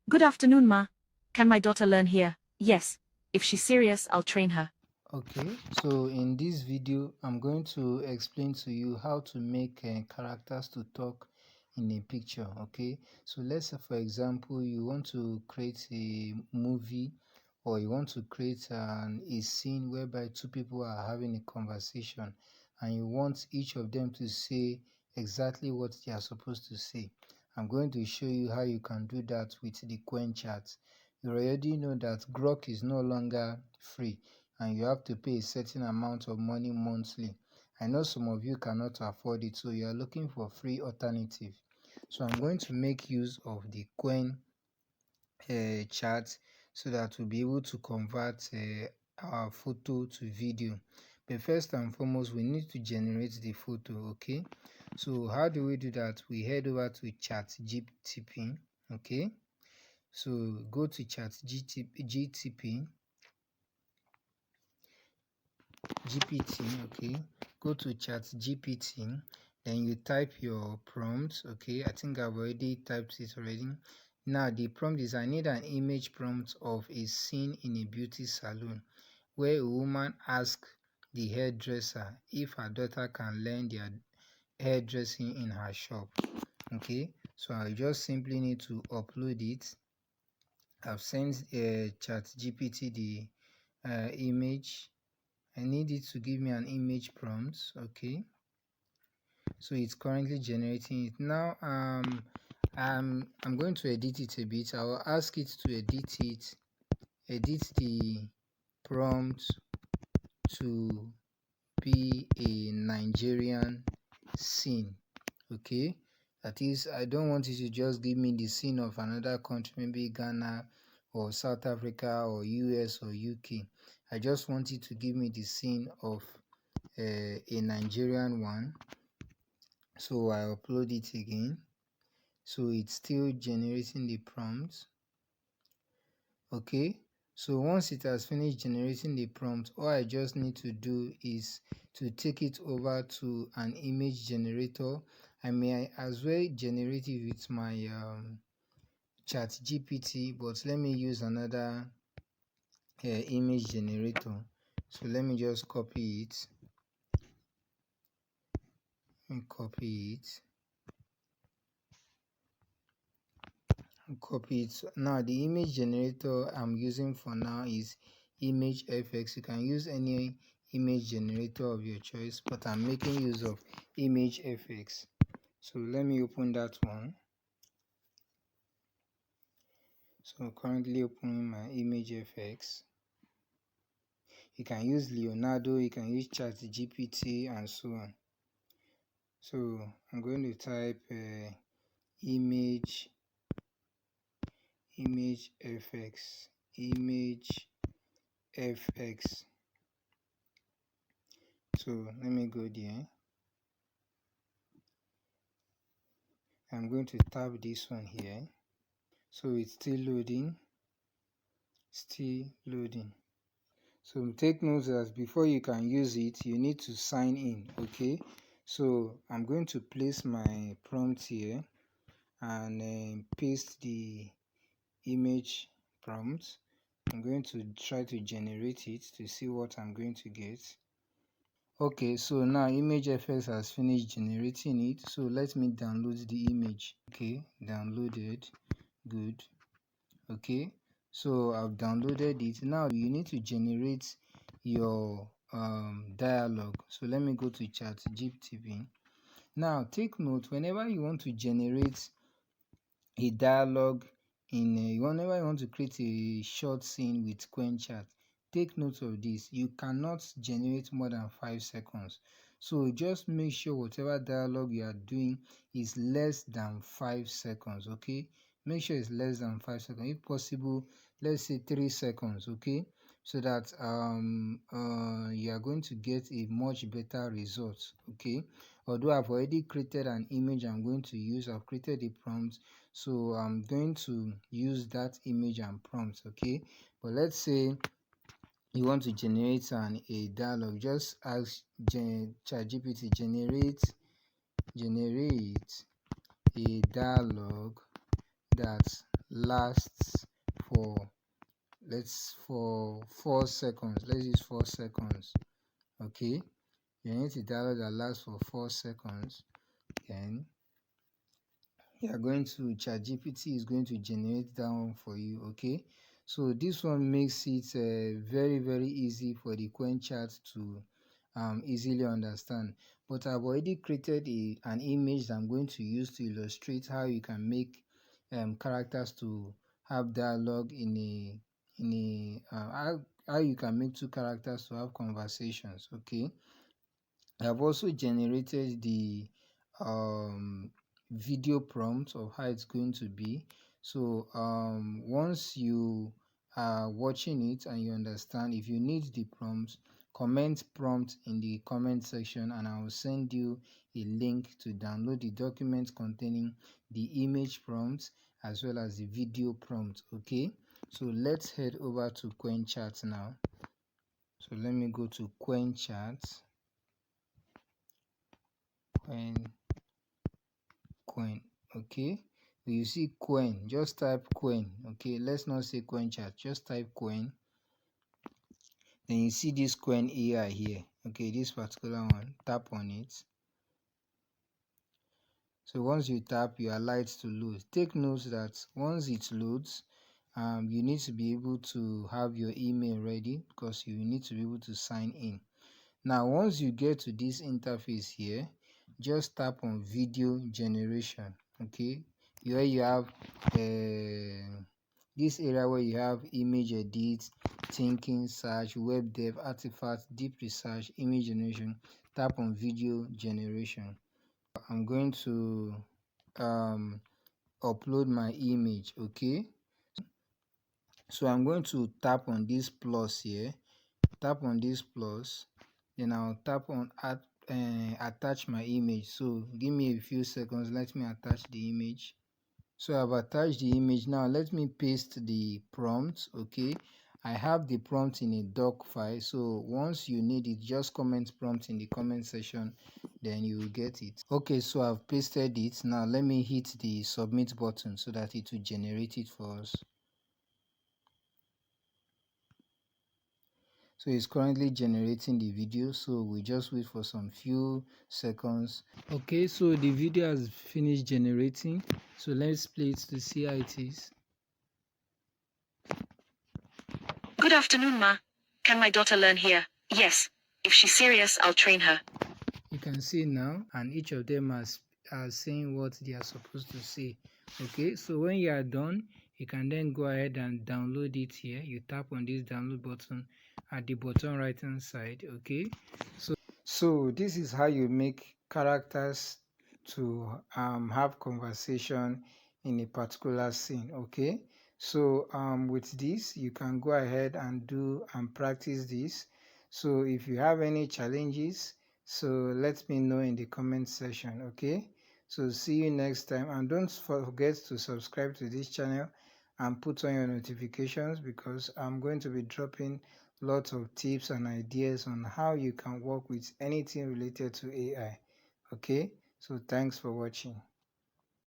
Good afternoon, Ma. Can my daughter learn here? Yes. If she's serious, I'll train her. Okay, so in this video I'm going to explain to you how to make characters to talk in a picture. Okay, so let's say for example you want to create a movie, or you want to create a scene whereby two people are having a conversation and you want each of them to say exactly what they are supposed to say. I'm going to show you how you can do that with the Quen chat. You already know that Grok is no longer free and you have to pay a certain amount of money monthly. I know some of you cannot afford it, so you are looking for free alternative. So I'm going to make use of the Quen chat so that we'll be able to convert our photo to video. But first and foremost, we need to generate the photo. Okay, so how do we do that? We head over to chat GTP. Okay, so go to chat GTP GPT. Okay, go to chat GPT, then you type your prompt. Okay, I think I've already typed it already. Now the prompt is, I need an image prompt of a scene in a beauty salon where a woman asks the hairdresser if her daughter can learn their hairdressing in her shop. Okay, so I just simply need to upload it. I've sent chat GPT the image. I need it to give me an image prompt. Okay, so it's currently generating it now. I'm going to edit it a bit. I will ask it to edit the prompt to be a Nigerian scene. Okay, that is, I don't want it to just give me the scene of another country, maybe Ghana or South Africa or US or UK. I just want it to give me the scene of a Nigerian one. So I upload it again. So it's still generating the prompt. Okay, so once it has finished generating the prompt, all I just need to do is to take it over to an image generator. I may as well generate it with my chat GPT, but let me use another image generator. So let me just copy it. Copy it. Now the image generator I'm using for now is image fx. You can use any image generator of your choice, but I'm making use of image fx. So let me open that one. So currently opening my image fx. You can use Leonardo, you can use chat GPT and so on. So I'm going to type image fx, image fx. So let me go there. I'm going to tap this one here. So it's still loading. So take note that before you can use it, you need to sign in. Okay, so I'm going to place my prompt here and paste the image prompt. I'm going to try to generate it to see what I'm going to get. Okay, so now ImageFX has finished generating it. So let me download the image. Okay, downloaded. Good. Okay, so I've downloaded it. Now you need to generate your dialogue. So let me go to chat GPT. Now take note, whenever you want to generate a dialogue whenever you want to create a short scene with Quen chat, take note of this. You cannot generate more than 5 seconds. So just make sure whatever dialogue you are doing is less than 5 seconds. Okay, make sure it's less than 5 seconds. If possible, let's say 3 seconds. Okay, so that you are going to get a much better result. Okay, although I've already created an image I'm going to use, I've created a prompt, so I'm going to use that image and prompt. Okay, but let's say you want to generate a dialogue. Just ask ChatGPT generate a dialogue that lasts for 4 seconds. Let's use 4 seconds. Okay, you need a dialogue that lasts for 4 seconds. Then you are going to ChatGPT is going to generate that one for you. Okay, so this one makes it very easy for the Quen chat to easily understand. But I've already created an image that I'm going to use to illustrate how you can make characters to have dialogue in how you can make two characters to have conversations. Okay, I've also generated the video prompt of how it's going to be. So once you are watching it and you understand, if you need the prompts, comment prompt in the comment section and I will send you a link to download the document containing the image prompt as well as the video prompt. Okay, so let's head over to QuenChat now. So let me go to QuenChat. Quen. Okay, you see Quen, just type Quen. Okay, let's not say QuenChat, just type Quen. Then you see this Quen AI here. Okay, this particular one, tap on it. So once you tap, you are light to load. Take note that once it loads, you need to be able to have your email ready because you need to be able to sign in. Now once you get to this interface here, just tap on video generation. Okay, where you have this area where you have image edit, thinking, search, web dev, artifact, deep research, image generation. Tap on video generation. I'm going to upload my image. Okay, so I'm going to tap on this plus here, tap on this plus, then I'll tap on attach my image. So give me a few seconds, let me attach the image. So I've attached the image. Now let me paste the prompt. Okay, I have the prompt in a doc file, so once you need it, just comment prompt in the comment section, then you will get it. Okay, so I've pasted it. Now let me hit the submit button so that it will generate it for us. So it's currently generating the video, so we just wait for some few seconds. Okay, so the video has finished generating, so let's play it to see how it is. Good afternoon, Ma. Can my daughter learn here? Yes. If she's serious, I'll train her. You can see now, and each of them are saying what they are supposed to say. Okay, so when you are done, you can then go ahead and download it here. You tap on this download button at the bottom right hand side. Okay, so this is how you make characters to have conversation in a particular scene. Okay, so with this you can go ahead and do and practice this. So if you have any challenges, so let me know in the comment section. Okay, so see you next time, and don't forget to subscribe to this channel and put on your notifications because I'm going to be dropping lots of tips and ideas on how you can work with anything related to AI. Okay, so thanks for watching.